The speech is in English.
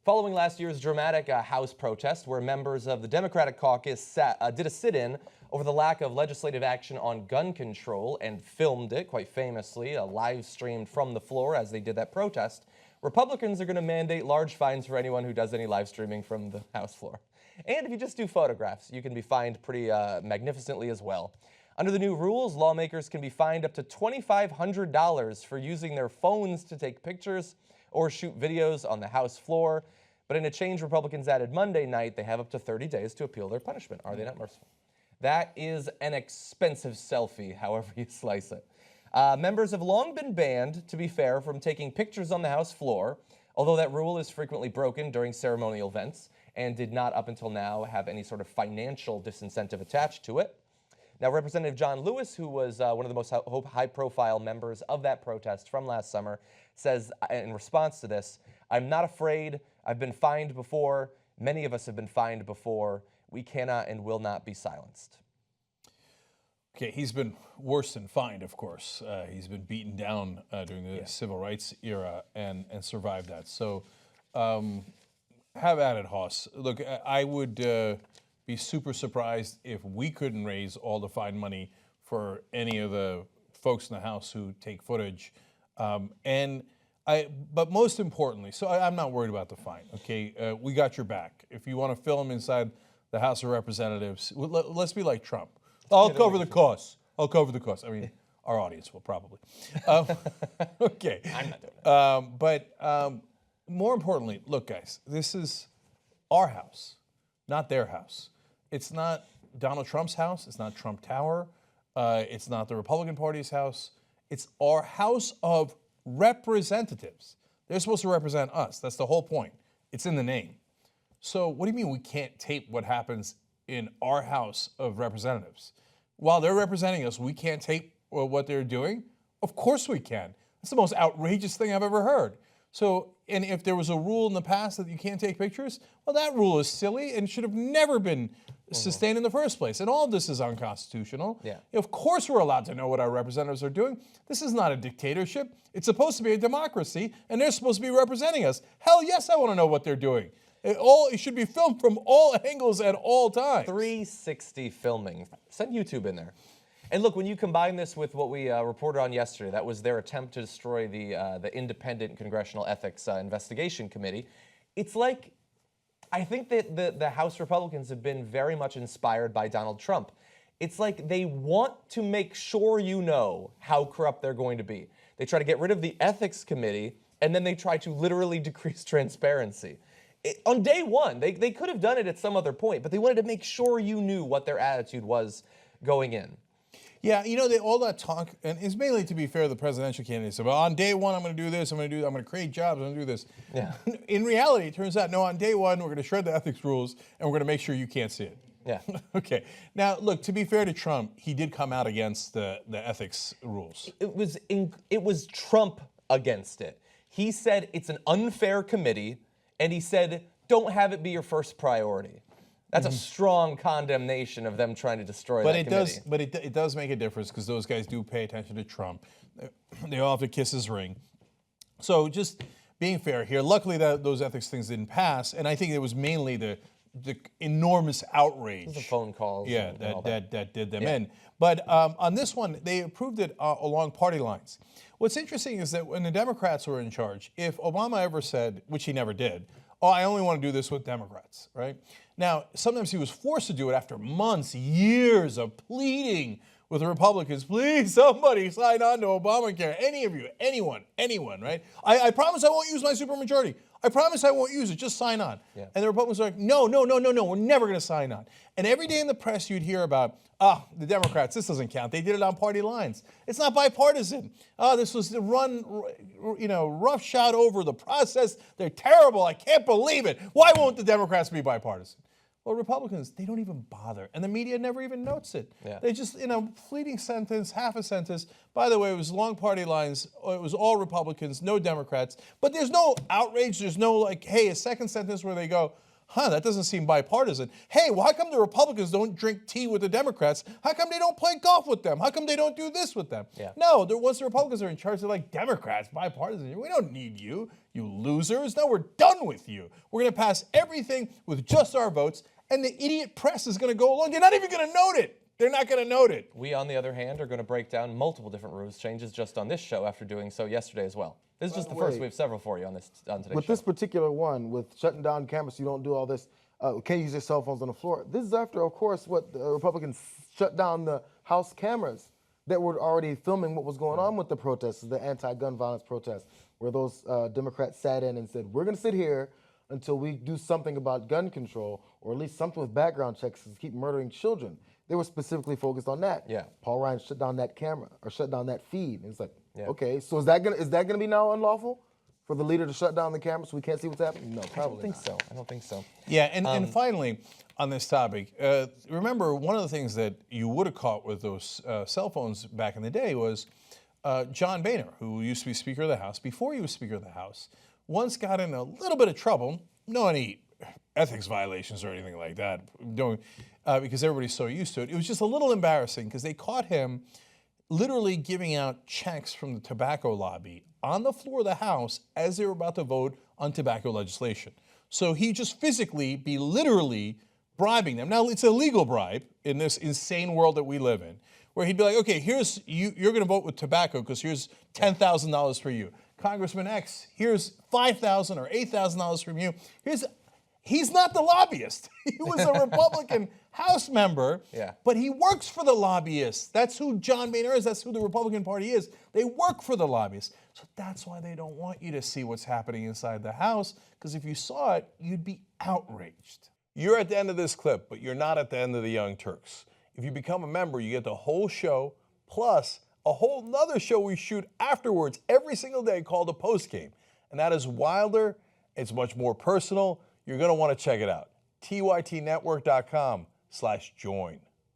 Following last year's dramatic House protest where members of the Democratic caucus did a sit-in over the lack of legislative action on gun control and filmed it, quite famously, live streamed from the floor as they did that protest, Republicans are going to mandate large fines for anyone who does any live streaming from the House floor. And if you just do photographs, you can be fined pretty magnificently as well. Under the new rules, lawmakers can be fined up to $2,500 for using their phones to take pictures or shoot videos on the House floor. But in a change Republicans added Monday night, they have up to 30 days to appeal their punishment. Are they not merciful? That is an expensive selfie, however you slice it. Members have long been banned, to be fair, from taking pictures on the House floor, although that rule is frequently broken during ceremonial events and did not, up until now, have any sort of financial disincentive attached to it. Now, Representative John Lewis, who was one of the most high-profile members of that protest from last summer, says in response to this, "I'm not afraid. I've been fined before. Many of us have been fined before. We cannot and will not be silenced." Okay, he's been worse than fined, of course. He's been beaten down during the civil rights era and survived that. So have at it, Hoss. Look, I would be super surprised if we couldn't raise all the fine money for any of the folks in the House who take footage. But most importantly, so I'm not worried about the fine, okay? We got your back. If you want to film inside the House of Representatives, let's be like Trump. I'll cover the costs. I'll cover the costs. I mean, our audience will probably. Okay. I'm not doing But more importantly, look, guys, this is our house, not their house. It's not Donald Trump's house. It's not Trump Tower. It's not the Republican Party's house. It's our House of Representatives. They're supposed to represent us. That's the whole point. It's in the name. So what do you mean we can't tape what happens in our House of Representatives? While they're representing us, we can't tape what they're doing? Of course we can. That's the most outrageous thing I've ever heard. So, and if there was a rule in the past that you can't take pictures, well, that rule is silly and should have never been sustained in the first place. And all of this is unconstitutional. Yeah. Of course we're allowed to know what our representatives are doing. This is not a dictatorship. It's supposed to be a democracy, and they're supposed to be representing us. Hell yes, I want to know what they're doing. It should be filmed from all angles at all times. 360 filming. Send YouTube in there. And look, when you combine this with what we reported on yesterday, that was their attempt to destroy the Independent Congressional Ethics Investigation Committee, it's like, I think that the House Republicans have been very much inspired by Donald Trump. It's like they want to make sure you know how corrupt they're going to be. They try to get rid of the Ethics Committee, and then they try to literally decrease transparency. On day one, they could have done it at some other point, but they wanted to make sure you knew what their attitude was going in. Yeah, you know, all that talk, and it's mainly, to be fair, the presidential candidates about on day one I'm going to do this, I'm going to create jobs, I'm going to do this. Yeah. In reality, it turns out, no, on day one we're going to shred the ethics rules and we're going to make sure you can't see it. Yeah. Okay. Now, look, to be fair to Trump, he did come out against the ethics rules. It was Trump against it. He said it's an unfair committee, and he said don't have it be your first priority. That's a strong condemnation of them trying to destroy that committee. But it does make a difference because those guys do pay attention to Trump. They all have to kiss his ring. So just being fair here, luckily those ethics things didn't pass, and I think it was mainly the enormous outrage. The phone calls. Yeah, that did them in. But on this one, they approved it along party lines. What's interesting is that when the Democrats were in charge, if Obama ever said, which he never did, oh, I only want to do this with Democrats, right? Now, sometimes he was forced to do it after months, years of pleading with the Republicans, please, somebody sign on to Obamacare. Any of you, anyone, right? I promise I won't use my supermajority. I promise I won't use it, just sign on. Yeah. And the Republicans are like, no, we're never going to sign on. And every day in the press you'd hear about, the Democrats, this doesn't count. They did it on party lines. It's not bipartisan. This was the roughshod over the process. They're terrible. I can't believe it. Why won't the Democrats be bipartisan? Well, Republicans, they don't even bother. And the media never even notes it. Yeah. They just, fleeting sentence, half a sentence. By the way, it was long party lines. It was all Republicans, no Democrats. But there's no outrage. There's no, hey, a second sentence where they go, That doesn't seem bipartisan. Hey, well, how come the Republicans don't drink tea with the Democrats? How come they don't play golf with them? How come they don't do this with them? Yeah. No, once the Republicans are in charge, they're like, Democrats, bipartisan. We don't need you, you losers. No, we're done with you. We're going to pass everything with just our votes, and the idiot press is going to go along. They're not even going to note it. They're not going to note it. We, on the other hand, are going to break down multiple different rules changes just on this show after doing so yesterday as well. This is just the first. We have several for you on today's show. With this particular one, with shutting down cameras, you don't do all this. Can't use your cell phones on the floor. This is after, of course, what the Republicans shut down the House cameras that were already filming what was going on with the protests, the anti-gun violence protests, where those Democrats sat in and said, we're going to sit here until we do something about gun control, or at least something with background checks to keep murdering children. They were specifically focused on that. Yeah. Paul Ryan shut down that camera, or shut down that feed. And it's like, okay, so is that gonna be now unlawful for the leader to shut down the camera so we can't see what's happening? No, probably not. I don't think so. Yeah, and finally, on this topic, remember one of the things that you would have caught with those cell phones back in the day was John Boehner, who used to be Speaker of the House, before he was Speaker of the House, once got in a little bit of trouble, no any ethics violations or anything like that, because everybody's so used to it. It was just a little embarrassing because they caught him literally giving out checks from the tobacco lobby on the floor of the House as they were about to vote on tobacco legislation. So he just physically be literally bribing them. Now, it's a legal bribe in this insane world that we live in, where he'd be like, okay, here's you're going to vote with tobacco because here's $10,000 for you. Congressman X, here's $5,000 or $8,000 from you. He's not the lobbyist. He was a Republican House member, but he works for the lobbyists. That's who John Boehner is. That's who the Republican Party is. They work for the lobbyists. So that's why they don't want you to see what's happening inside the House, because if you saw it, you'd be outraged. You're at the end of this clip, but you're not at the end of the Young Turks. If you become a member, you get the whole show, plus a whole nother show we shoot afterwards every single day called a postgame. And that is wilder. It's much more personal. You're going to want to check it out. tytnetwork.com/join.